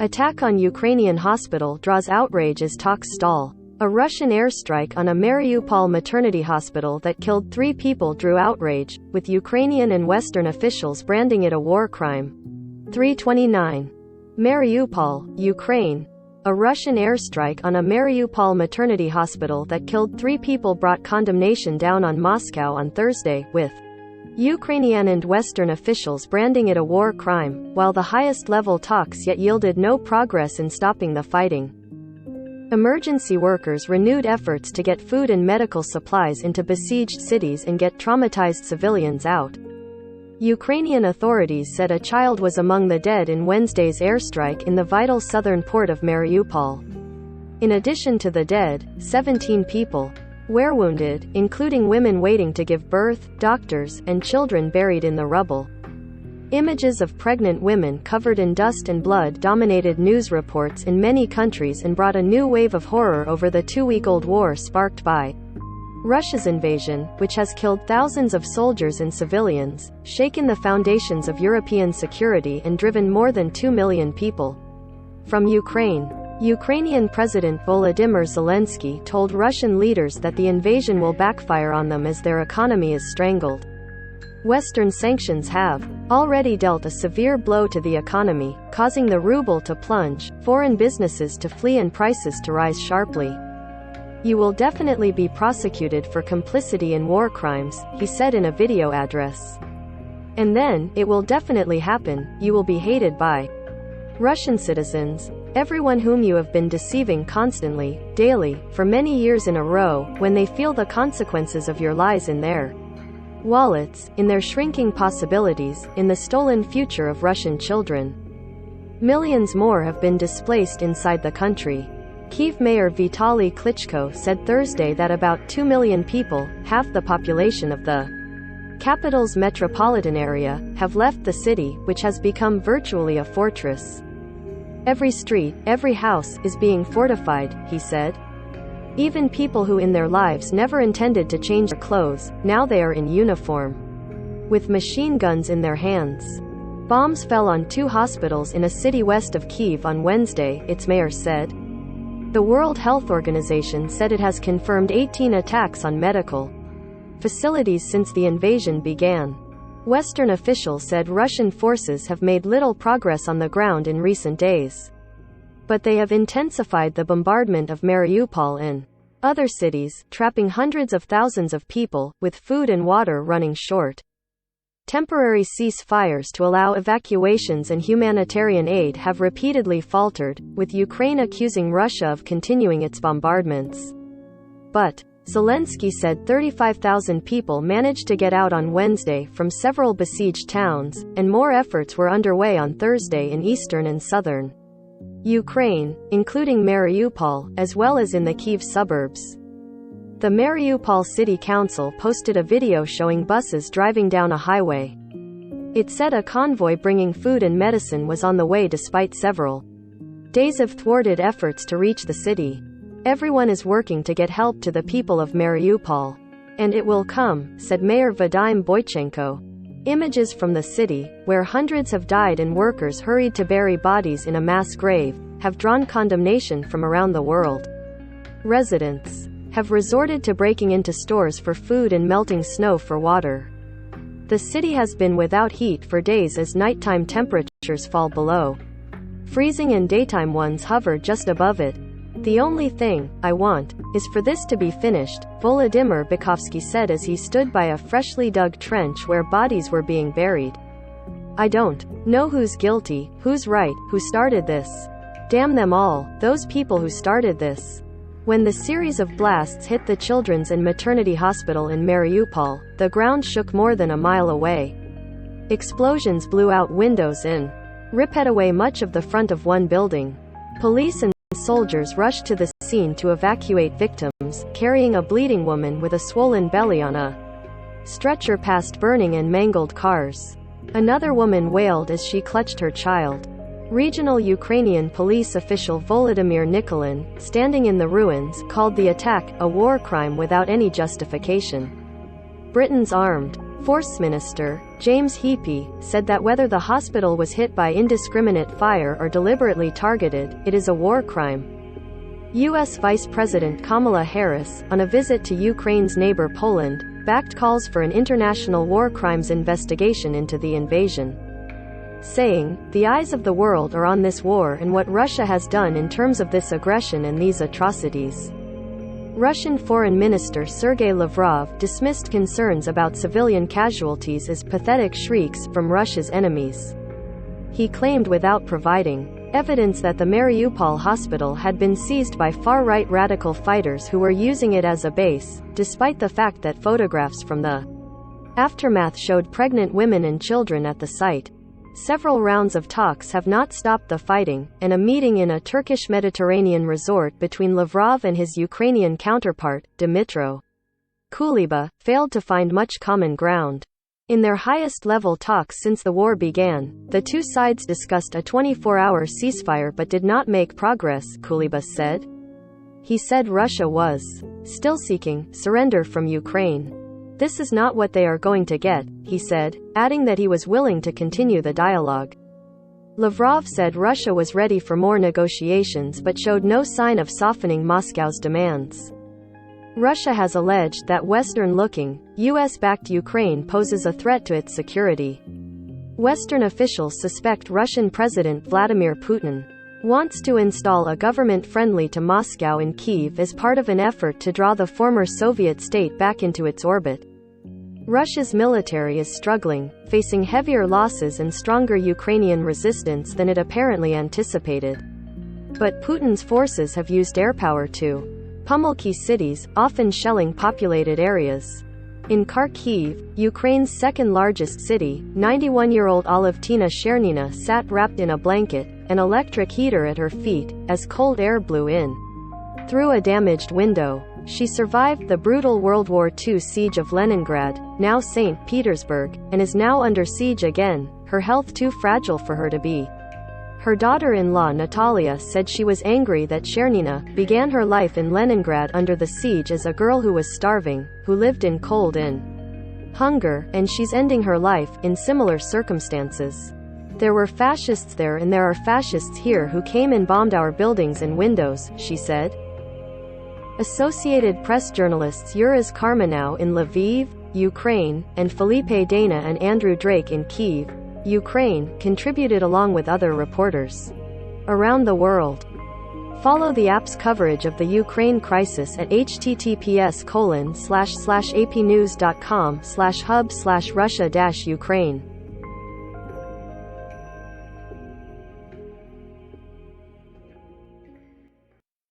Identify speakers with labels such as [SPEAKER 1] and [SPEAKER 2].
[SPEAKER 1] Attack on Ukrainian hospital draws outrage as talks stall. A Russian airstrike on a Mariupol maternity hospital that killed 3 people drew outrage, with Ukrainian and Western officials branding it a war crime. 329. Mariupol, Ukraine. A Russian airstrike on a Mariupol maternity hospital that killed 3 people brought condemnation down on Moscow on Thursday, with Ukrainian and Western officials branding it a war crime, while the highest-level talks yet yielded no progress in stopping the fighting. Emergency workers renewed efforts to get food and medical supplies into besieged cities and get traumatized civilians out. Ukrainian authorities said a child was among the dead in Wednesday's airstrike in the vital southern port of Mariupol. In addition to the dead, 17 people were wounded, including women waiting to give birth, doctors, and children buried in the rubble. Images of pregnant women covered in dust and blood dominated news reports in many countries and brought a new wave of horror over the 2-week-old war sparked by Russia's invasion, which has killed thousands of soldiers and civilians, shaken the foundations of European security and driven more than 2 million people from Ukraine. Ukrainian President Volodymyr Zelensky told Russian leaders that the invasion will backfire on them as their economy is strangled. Western sanctions have already dealt a severe blow to the economy, causing the ruble to plunge, foreign businesses to flee and prices to rise sharply. "You will definitely be prosecuted for complicity in war crimes," he said in a video address. "And then, it will definitely happen, you will be hated by Russian citizens, everyone whom you have been deceiving constantly, daily, for many years in a row, when they feel the consequences of your lies in their wallets, in their shrinking possibilities, in the stolen future of Russian children. Millions more have been displaced inside the country." Kyiv Mayor Vitaly Klitschko said Thursday that about 2 million people, half the population of the capital's metropolitan area, have left the city, which has become virtually a fortress. "Every street, every house, is being fortified," he said. "Even people who in their lives never intended to change their clothes, now they are in uniform, with machine guns in their hands." Bombs fell on 2 hospitals in a city west of Kyiv on Wednesday, its mayor said. The World Health Organization said it has confirmed 18 attacks on medical facilities since the invasion began. Western officials said Russian forces have made little progress on the ground in recent days, but they have intensified the bombardment of Mariupol and other cities, trapping hundreds of thousands of people, with food and water running short. Temporary ceasefires to allow evacuations and humanitarian aid have repeatedly faltered, with Ukraine accusing Russia of continuing its bombardments. But Zelensky said 35,000 people managed to get out on Wednesday from several besieged towns, and more efforts were underway on Thursday in eastern and southern Ukraine, including Mariupol, as well as in the Kyiv suburbs. The Mariupol City Council posted a video showing buses driving down a highway. It said a convoy bringing food and medicine was on the way despite several days of thwarted efforts to reach the city. "Everyone is working to get help to the people of Mariupol. And it will come," said Mayor Vadim Boychenko. Images from the city, where hundreds have died and workers hurried to bury bodies in a mass grave, have drawn condemnation from around the world. Residents have resorted to breaking into stores for food and melting snow for water. The city has been without heat for days as nighttime temperatures fall below freezing and daytime ones hover just above it. "The only thing I want is for this to be finished," Volodymyr Bykovsky said as he stood by a freshly dug trench where bodies were being buried. "I don't know who's guilty, who's right, who started this. Damn them all, those people who started this." When the series of blasts hit the children's and maternity hospital in Mariupol, the ground shook more than a mile away. Explosions blew out windows and ripped away much of the front of one building. Police and soldiers rushed to the scene to evacuate victims, carrying a bleeding woman with a swollen belly on a stretcher past burning and mangled cars. Another woman wailed as she clutched her child. Regional Ukrainian police official Volodymyr Nikolin, standing in the ruins, called the attack a war crime without any justification. Britain's armed forces minister, James Heapy, said that whether the hospital was hit by indiscriminate fire or deliberately targeted, it is a war crime. U.S. Vice President Kamala Harris, on a visit to Ukraine's neighbor Poland, backed calls for an international war crimes investigation into the invasion, saying, "The eyes of the world are on this war and what Russia has done in terms of this aggression and these atrocities." Russian Foreign Minister Sergei Lavrov dismissed concerns about civilian casualties as pathetic shrieks from Russia's enemies. He claimed without providing evidence that the Mariupol hospital had been seized by far-right radical fighters who were using it as a base, despite the fact that photographs from the aftermath showed pregnant women and children at the site. Several rounds of talks have not stopped the fighting, and a meeting in a Turkish Mediterranean resort between Lavrov and his Ukrainian counterpart, Dmytro Kuleba, failed to find much common ground. In their highest-level talks since the war began, the two sides discussed a 24-hour ceasefire but did not make progress, Kuleba said. He said Russia was still seeking surrender from Ukraine. "This is not what they are going to get," he said, adding that he was willing to continue the dialogue. Lavrov said Russia was ready for more negotiations but showed no sign of softening Moscow's demands. Russia has alleged that Western-looking, U.S.-backed Ukraine poses a threat to its security. Western officials suspect Russian President Vladimir Putin wants to install a government friendly to Moscow in Kyiv as part of an effort to draw the former Soviet state back into its orbit. Russia's military is struggling, facing heavier losses and stronger Ukrainian resistance than it apparently anticipated. But Putin's forces have used airpower to pummel key cities, often shelling populated areas. In Kharkiv, Ukraine's second-largest city, 91-year-old Alevtina Chernina sat wrapped in a blanket, an electric heater at her feet, as cold air blew in through a damaged window. She survived the brutal World War II siege of Leningrad, now St. Petersburg, and is now under siege again, her health too fragile for her to be. Her daughter-in-law Natalia said she was angry that Chernina began her life in Leningrad under the siege as a girl who was starving, who lived in cold and hunger, and she's ending her life in similar circumstances. "There were fascists there and there are fascists here who came and bombed our buildings and windows," she said. Associated Press journalists Uraz Karmanow in Lviv, Ukraine, and Felipe Dana and Andrew Drake in Kyiv, Ukraine, contributed along with other reporters around the world. Follow the app's coverage of the Ukraine crisis at https://apnews.com/hub/Russia-Ukraine.